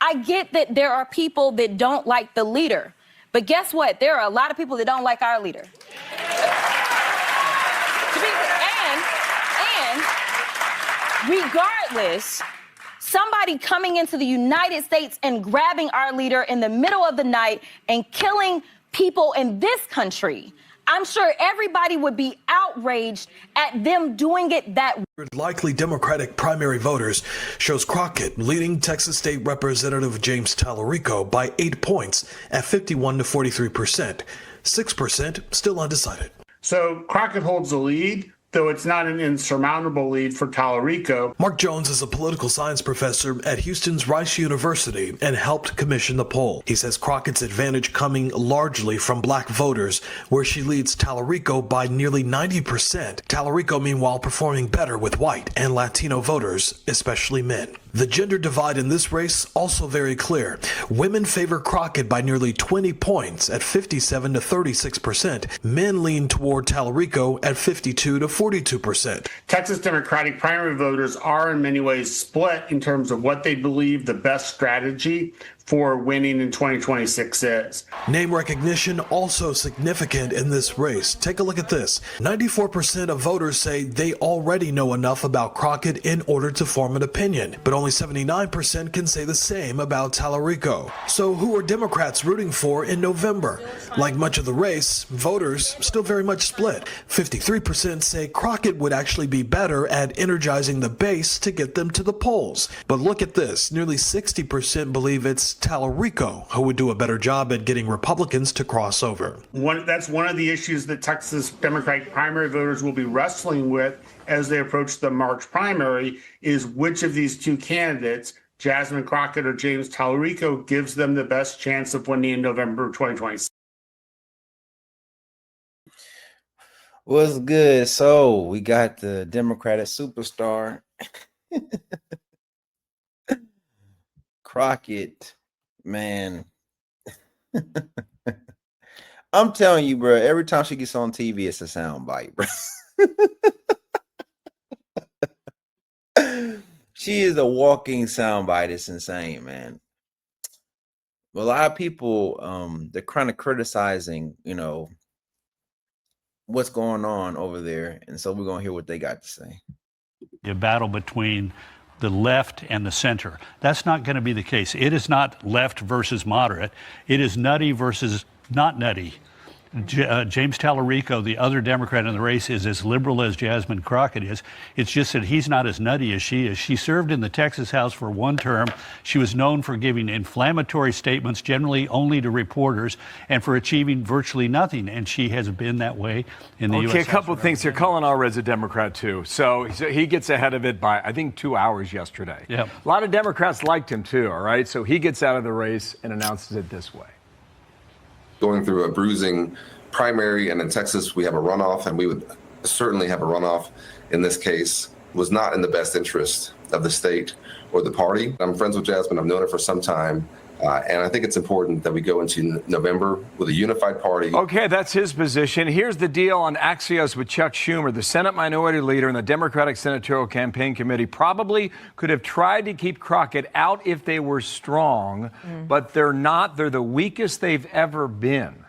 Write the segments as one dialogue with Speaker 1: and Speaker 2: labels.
Speaker 1: I get that there are people that don't like the leader, but guess what? There are a lot of people that don't like our leader. And regardless, somebody coming into the United States and grabbing our leader in the middle of the night and killing people in this country, I'm sure everybody would be outraged at them doing it that way.
Speaker 2: Likely Democratic primary voters shows Crockett leading Texas State Representative James Tallarico by 8 points at 51 to 43%. 6% still undecided.
Speaker 3: So Crockett holds the lead, though it's not an insurmountable lead for Tallarico.
Speaker 2: Mark Jones is a political science professor at Houston's Rice University and helped commission the poll. He says Crockett's advantage coming largely from black voters, where she leads Tallarico by nearly 90%. Tallarico, meanwhile, performing better with white and Latino voters, especially men. The gender divide in this race also very clear. Women favor Crockett by nearly 20 points at 57 to 36%. Men lean toward Tallarico at 52 to 42%.
Speaker 3: Texas Democratic primary voters are in many ways split in terms of what they believe the best strategy for winning in 2026 is.
Speaker 2: Name recognition also significant in this race. Take a look at this. 94% of voters say they already know enough about Crockett in order to form an opinion, but only 79% can say the same about Tallarico. So who are Democrats rooting for in November? Like much of the race, voters still very much split. 53% say Crockett would actually be better at energizing the base to get them to the polls. But look at this. Nearly 60% believe it's Tallarico who would do a better job at getting Republicans to cross over.
Speaker 3: That's one of the issues that Texas Democratic primary voters will be wrestling with as they approach the March primary, is which of these two candidates, Jasmine Crockett or James Tallarico, gives them the best chance of winning in November 2026.
Speaker 4: What's good? So we got the Democratic superstar Crockett. Man, I'm telling you, bro, every time she gets on TV, it's a sound bite, bro. She is a walking sound bite. It's insane, man. A lot of people, they're kind of criticizing, what's going on over there. And so we're going to hear what they got to say.
Speaker 5: A battle between the left and the center. That's not going to be the case. It is not left versus moderate. It is nutty versus not nutty. James Tallarico, the other Democrat in the race, is as liberal as Jasmine Crockett is. It's just that he's not as nutty as she is. She served in the Texas House for one term. She was known for giving inflammatory statements, generally only to reporters, and for achieving virtually nothing. And she has been that way in the U.S.
Speaker 6: Okay, a couple of things here. Colin Allred's a Democrat, too. So he gets ahead of it by, I think, 2 hours yesterday.
Speaker 5: Yeah.
Speaker 6: A lot of Democrats liked him, too, all right? So he gets out of the race and announces it this way.
Speaker 7: Going through a bruising primary, and in Texas we have a runoff, and we would certainly have a runoff in this case, was not in the best interest of the state or the party. I'm friends with Jasmine. I've known her for some time, and I think it's important that we go into November with a unified party.
Speaker 6: Okay, that's his position. Here's the deal on Axios with Chuck Schumer. The Senate Minority Leader and the Democratic Senatorial Campaign Committee probably could have tried to keep Crockett out if they were strong, but they're not. They're the weakest they've ever been.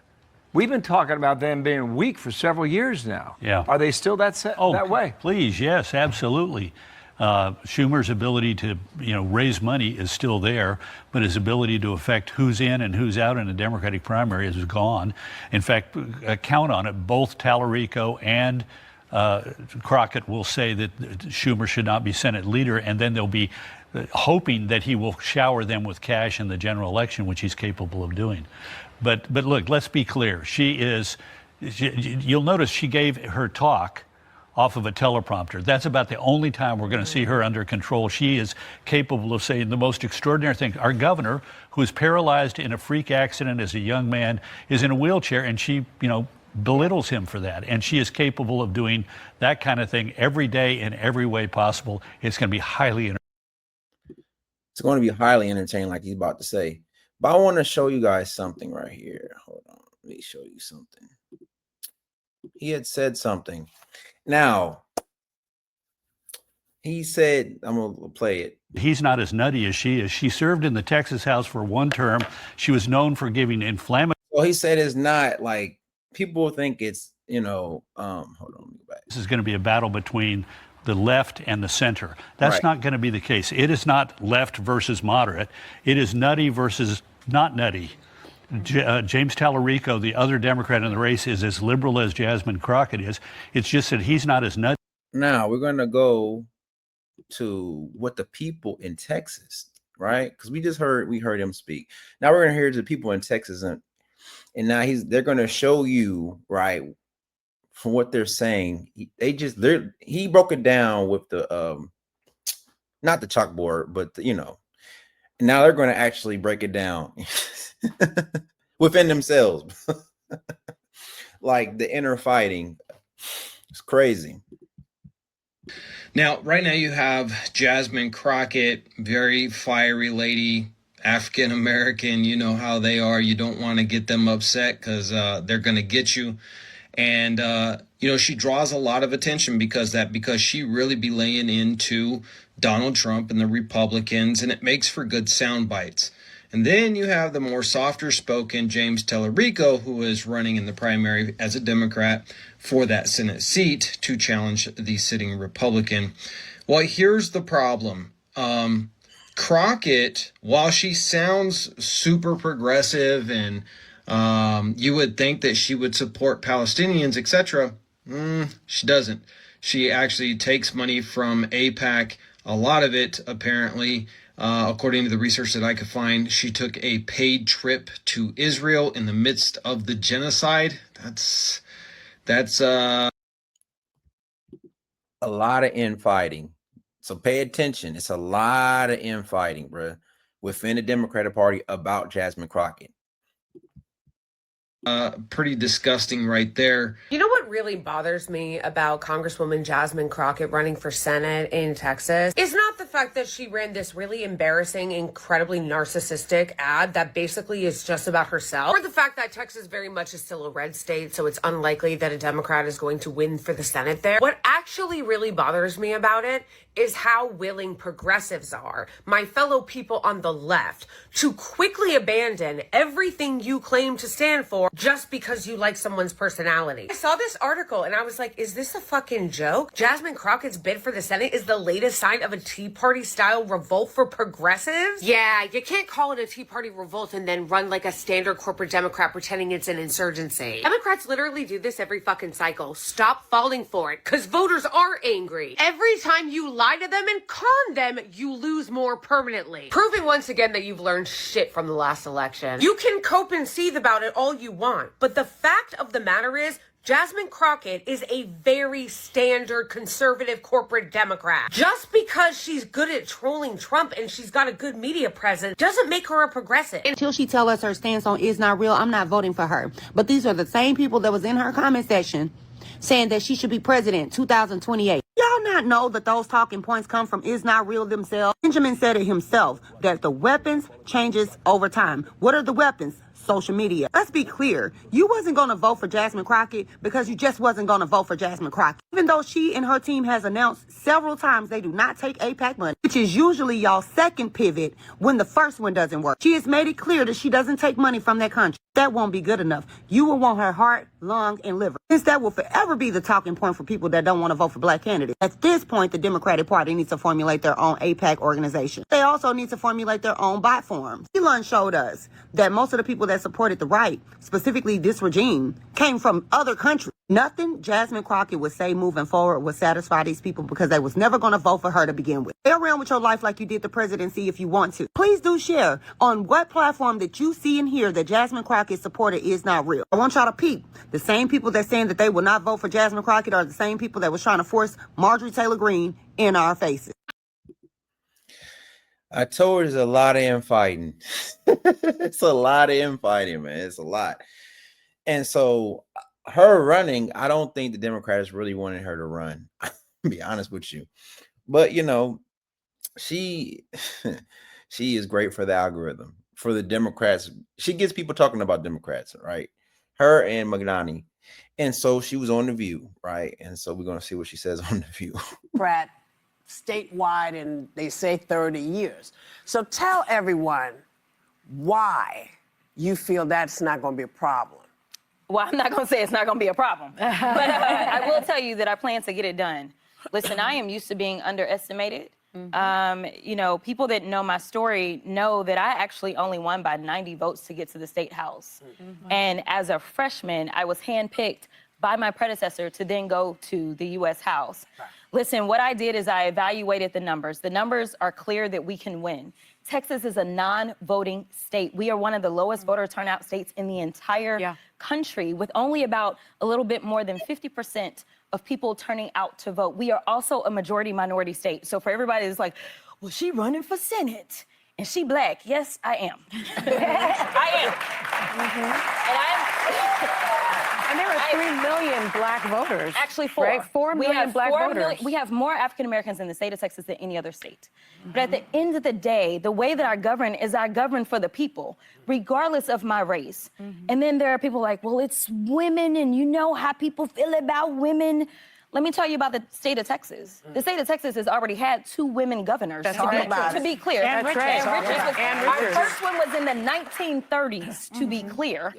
Speaker 6: We've been talking about them being weak for several years now.
Speaker 5: Yeah.
Speaker 6: Are they still that way?
Speaker 5: Please, yes, absolutely. Schumer's ability to, raise money is still there, but his ability to affect who's in and who's out in a Democratic primary is gone. In fact, count on it, both Tallarico and Crockett will say that Schumer should not be Senate leader, and then they'll be hoping that he will shower them with cash in the general election, which he's capable of doing. But look, let's be clear. You'll notice she gave her talk off of a teleprompter. That's about the only time we're going to see her under control. She is capable of saying the most extraordinary things. Our governor, who is paralyzed in a freak accident as a young man, is in a wheelchair, and she, belittles him for that. And she is capable of doing that kind of thing every day in every way possible. It's going to be highly entertaining.
Speaker 4: It's going to be highly entertaining, like he's about to say. But I want to show you guys something right here. Hold on. Let me show you something. He had said something. Now, He said, I'm gonna play it.
Speaker 5: He's not as nutty as she is. She served in the Texas House for one term. She was known for giving inflammatory.
Speaker 4: Well, he said it's not like people think it's, hold on, let me go back.
Speaker 5: This is going to be a battle between the left and the center. That's
Speaker 4: Right.
Speaker 5: not going to be the case. It is not left versus moderate. It is nutty versus not nutty. James Tallarico, the other Democrat in the race, is as liberal as Jasmine Crockett is. It's just that he's not as nutty.
Speaker 4: Now we're gonna go to what the people in Texas, right? Because we heard him speak. Now we're gonna hear the people in Texas, and now they're gonna show you, right, from what they're saying. He broke it down with the not the chalkboard, but now they're going to actually break it down within themselves. Like the inner fighting. It's crazy.
Speaker 8: Now, right now you have Jasmine Crockett, very fiery lady, African American. You know how they are. You don't want to get them upset because they're going to get you. And, she draws a lot of attention because she really be laying into Donald Trump and the Republicans, and it makes for good sound bites. And then you have the more softer spoken James Tallarico, who is running in the primary as a Democrat for that Senate seat to challenge the sitting Republican. Well, here's the problem. Crockett, while she sounds super progressive and you would think that she would support Palestinians, etc., she doesn't. She actually takes money from AIPAC. A lot of it, apparently, according to the research that I could find, she took a paid trip to Israel in the midst of the genocide. That's
Speaker 4: a lot of infighting. So pay attention. It's a lot of infighting, bro, within the Democratic Party about Jasmine Crockett.
Speaker 8: Pretty disgusting right there.
Speaker 9: You know what really bothers me about Congresswoman Jasmine Crockett running for Senate in Texas is not the fact that she ran this really embarrassing, incredibly narcissistic ad that basically is just about herself, or the fact that Texas very much is still a red state, so it's unlikely that a Democrat is going to win for the Senate there. What actually really bothers me about it is how willing progressives are, my fellow people on the left, to quickly abandon everything you claim to stand for just because you like someone's personality. I saw this article and I was like, is this a fucking joke? Jasmine Crockett's bid for the Senate is the latest sign of a Tea Party style revolt for progressives? Yeah, you can't call it a Tea Party revolt and then run like a standard corporate Democrat pretending it's an insurgency. Democrats literally do this every fucking cycle. Stop falling for it, because voters are angry. Every time you lie to them and con them, you lose more permanently. Proving once again that you've learned shit from the last election. You can cope and seethe about it all you want, but the fact of the matter is, Jasmine Crockett is a very standard conservative corporate Democrat. Just because she's good at trolling Trump and she's got a good media presence doesn't make her a progressive.
Speaker 10: Until she tell us her stance on is not real, I'm not voting for her. But these are the same people that was in her comment section saying that she should be president 2028. Y'all not know that those talking points come from is not real themselves? Benjamin said it himself, that the weapons changes over time. What are the weapons? Social media. Let's be clear. You wasn't going to vote for Jasmine Crockett because you just wasn't going to vote for Jasmine Crockett. Even though she and her team has announced several times they do not take AIPAC money, which is usually y'all's second pivot when the first one doesn't work. She has made it clear that she doesn't take money from that country. That won't be good enough. You will want her heart, lung, and liver. Since that will forever be the talking point for people that don't want to vote for black candidates. At this point, the Democratic Party needs to formulate their own AIPAC organization. They also need to formulate their own bot forms. Elon showed us that most of the people that supported the right, specifically this regime, came from other countries. Nothing Jasmine Crockett would say moving forward would satisfy these people because they was never going to vote for her to begin with. Play around with your life like you did the presidency if you want to. Please do share on what platform that you see and hear that Jasmine Crockett supported is not real. I want y'all to peep. The same people that saying that they will not vote for Jasmine Crockett are the same people that was trying to force Marjorie Taylor Greene in our faces.
Speaker 4: I told her there's a lot of infighting. It's a lot of infighting, man. It's a lot. And so her running, I don't think the Democrats really wanted her to run. To be honest with you. But, she is great for the algorithm. For the Democrats, she gets people talking about Democrats, right? Her and Magnani. And so she was on The View, right? And so we're going to see what she says on The View.
Speaker 11: Brad, statewide in, they say, 30 years. So tell everyone why you feel that's not going to be a problem.
Speaker 1: Well, I'm not going to say it's not going to be a problem, but I will tell you that I plan to get it done. Listen, I am used to being underestimated. You know, people that know my story know that I actually only won by 90 votes to get to the state house. And as a freshman, I was handpicked by my predecessor to then go to the U.S. House. Listen, what I did is I evaluated the numbers. The numbers are clear that we can win. Texas is a non-voting state. We are one of the lowest voter turnout states in the entire country, with only about a little bit more than 50% of people turning out to vote. We are also a majority minority state. So for everybody that's like, well, she running for Senate and she black. Yes, I am. I am.
Speaker 11: And there are 3 million black voters.
Speaker 1: Actually, 4.
Speaker 11: Right? 4 million black voters.
Speaker 1: We have more African Americans in the state of Texas than any other state. But at the end of the day, the way that I govern is I govern for the people, regardless of my race. And then there are people like, well, it's women, and you know how people feel about women. Let me tell you about the state of Texas. The state of Texas has already had 2 women governors, to be clear.
Speaker 11: And Richards.
Speaker 1: Our first one was in the 1930s, to be clear.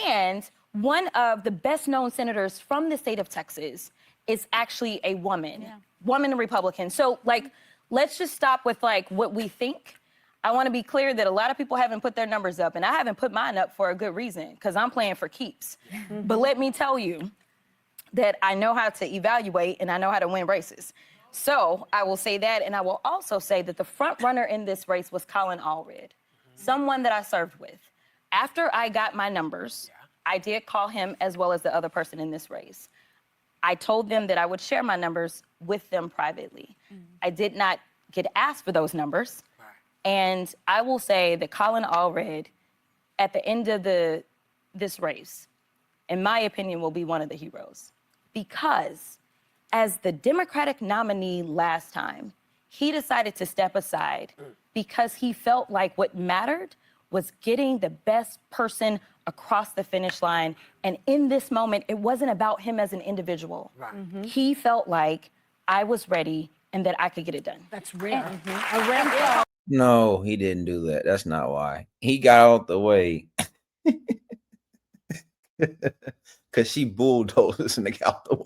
Speaker 1: And one of the best known senators from the state of Texas is actually a woman, woman Republican. So like, let's just stop with like what we think. I want to be clear that a lot of people haven't put their numbers up, and I haven't put mine up for a good reason, because I'm playing for keeps. But let me tell you that I know how to evaluate and I know how to win races. So I will say that, and I will also say that the front runner in this race was Colin Allred, someone that I served with. After I got my numbers, I did call him as well as the other person in this race. I told them that I would share my numbers with them privately. I did not get asked for those numbers. And I will say that Colin Allred, at the end of this race, in my opinion, will be one of the heroes. Because as the Democratic nominee last time, he decided to step aside because he felt like what mattered was getting the best person across the finish line. And in this moment, it wasn't about him as an individual. He felt like I was ready and that I could get it done.
Speaker 11: That's rare. A rare.
Speaker 4: No, he didn't do that. That's not why. He got out the way. Because she bulldozed this nigga out the way.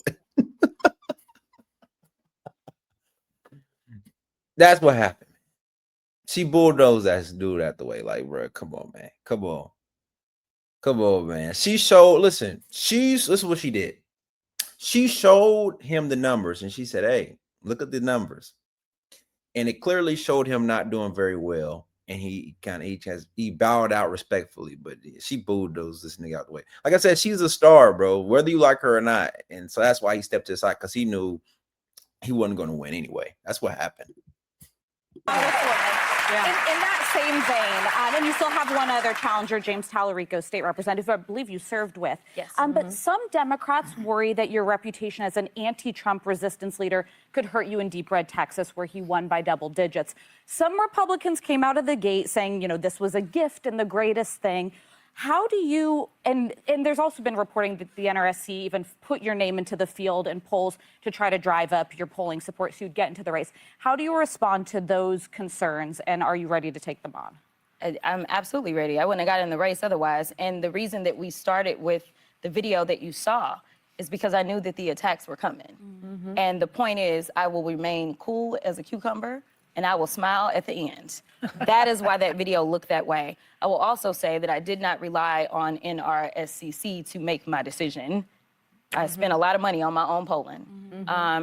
Speaker 4: That's what happened. She bulldozed that dude out the way. Like, bro, come on, man. Come on. Come on, man. She showed, listen, this is what she did. She showed him the numbers and she said, hey, look at the numbers. And it clearly showed him not doing very well. And he bowed out respectfully, but she bulldozed this nigga out the way. Like I said, she's a star, bro, whether you like her or not. And so that's why he stepped aside, because he knew he wasn't going to win anyway. That's what happened.
Speaker 12: In that same vein, and you still have one other challenger, James Tallarico, state representative, who I believe you served with.
Speaker 1: Yes.
Speaker 12: But some Democrats worry that your reputation as an anti-Trump resistance leader could hurt you in deep red Texas, where he won by double digits. Some Republicans came out of the gate saying, you know, this was a gift and the greatest thing. How do you, and there's also been reporting that the NRSC even put your name into the field in polls to try to drive up your polling support so you'd get into the race. How do you respond to those concerns, and are you ready to take them on?
Speaker 1: I'm absolutely ready. I wouldn't have got in the race otherwise. And the reason that we started with the video that you saw is because I knew that the attacks were coming. And the point is, I will remain cool as a cucumber, and I will smile at the end. That is why that video looked that way. I will also say that I did not rely on NRSCC to make my decision. I spent a lot of money on my own polling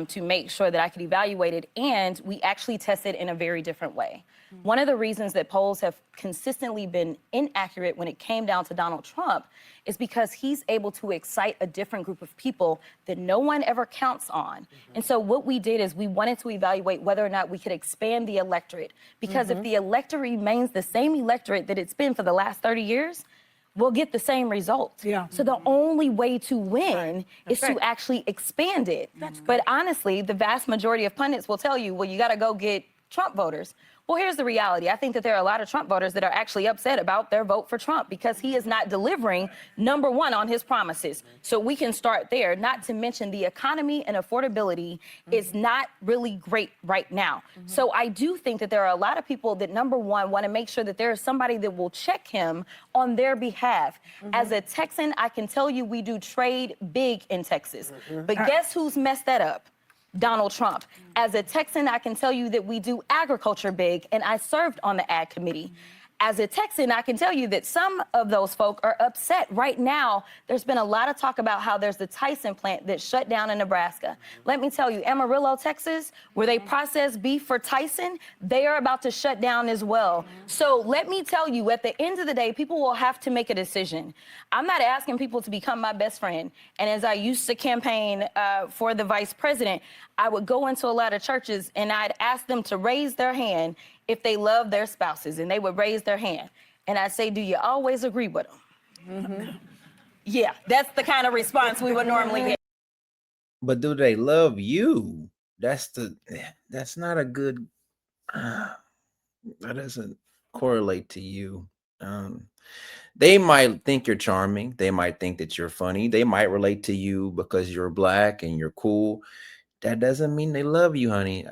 Speaker 1: to make sure that I could evaluate it, and we actually tested in a very different way. One of the reasons that polls have consistently been inaccurate when it came down to Donald Trump is because he's able to excite a different group of people that no one ever counts on. And so what we did is we wanted to evaluate whether or not we could expand the electorate, because if the electorate remains the same electorate that it's been for the last 30 years, we'll get the same result. So the only way to win is to actually expand it. But honestly, the vast majority of pundits will tell you, well, you got to go get Trump voters. Well, here's the reality. I think that there are a lot of Trump voters that are actually upset about their vote for Trump because he is not delivering, number one, on his promises. So we can start there, not to mention the economy and affordability is not really great right now. So I do think that there are a lot of people that, number one, want to make sure that there is somebody that will check him on their behalf. As a Texan, I can tell you we do trade big in Texas. But guess who's messed that up? Donald Trump. As a Texan, I can tell you that we do agriculture big, and I served on the ag committee. As a Texan, I can tell you that some of those folk are upset right now. There's been a lot of talk about how there's the Tyson plant that shut down in Nebraska. Let me tell you, Amarillo, Texas, where they process beef for Tyson, they are about to shut down as well. So let me tell you, at the end of the day, people will have to make a decision. I'm not asking people to become my best friend. And as I used to campaign for the vice president, I would go into a lot of churches and I'd ask them to raise their hand if they love their spouses, and they would raise their hand. And I'd say, do you always agree with them? Yeah, that's the kind of response we would normally get.
Speaker 4: But do they love you? That's not a good, that doesn't correlate to you. They might think you're charming. They might think that you're funny. They might relate to you because you're black and you're cool. That doesn't mean they love you, honey.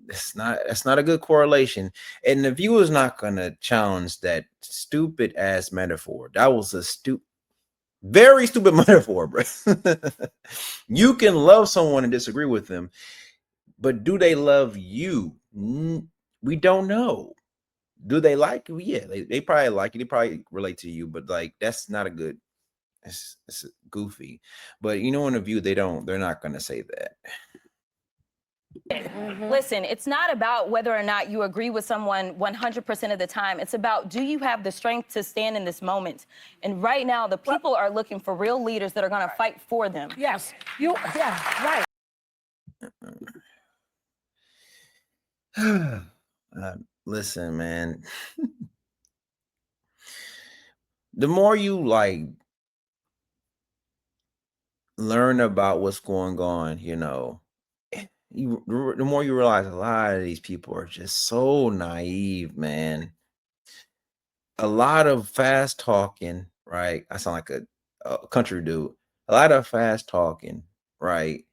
Speaker 4: That's not a good correlation. And the view is not going to challenge that stupid ass metaphor. That was a very stupid metaphor, bro. You can love someone and disagree with them, but do they love you? We don't know. Do they like you? Yeah, they probably like you. They probably relate to you, but like that's not a good. It's goofy. But you know, in a view, they're not going to say that.
Speaker 1: Listen, it's not about whether or not you agree with someone 100% of the time. It's about, do you have the strength to stand in this moment? And right now, the people are looking for real leaders that are going to fight for them.
Speaker 11: Yes, right.
Speaker 4: Listen, man. The more you like learn about what's going on, you know, the more you realize a lot of these people are just so naive, man. A lot of fast talking, right? I sound like a country dude. A lot of fast talking, right?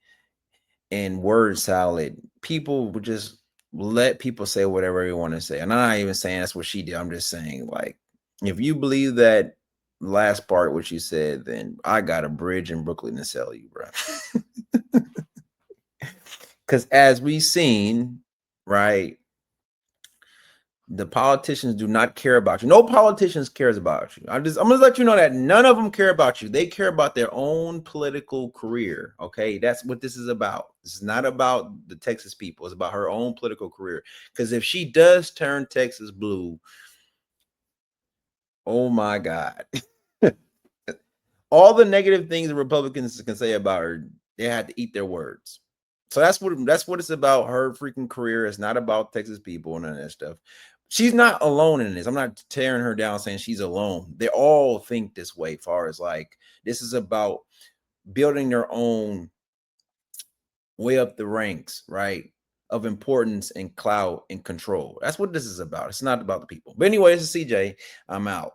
Speaker 4: And word salad. People would just let people say whatever they want to say. And I'm not even saying that's what she did. I'm just saying, like, if you believe that last part, what you said, then I got a bridge in Brooklyn to sell you, bro. Because as we've seen, right, the politicians do not care about you. No politicians cares about you. I'm gonna let you know that none of them care about you. They care about their own political career. Okay, that's what this is about. This is not about the Texas people. It's about her own political career. Because if she does turn Texas blue, oh my God, all the negative things the Republicans can say about her, they had to eat their words. So that's what it's about. Her freaking career. It's not about Texas people and none of that stuff. She's not alone in this. I'm not tearing her down saying she's alone. They all think this way, as far as like this is about building their own way up the ranks, right? Of importance and clout and control. That's what this is about. It's not about the people. But anyway, this is CJ. I'm out.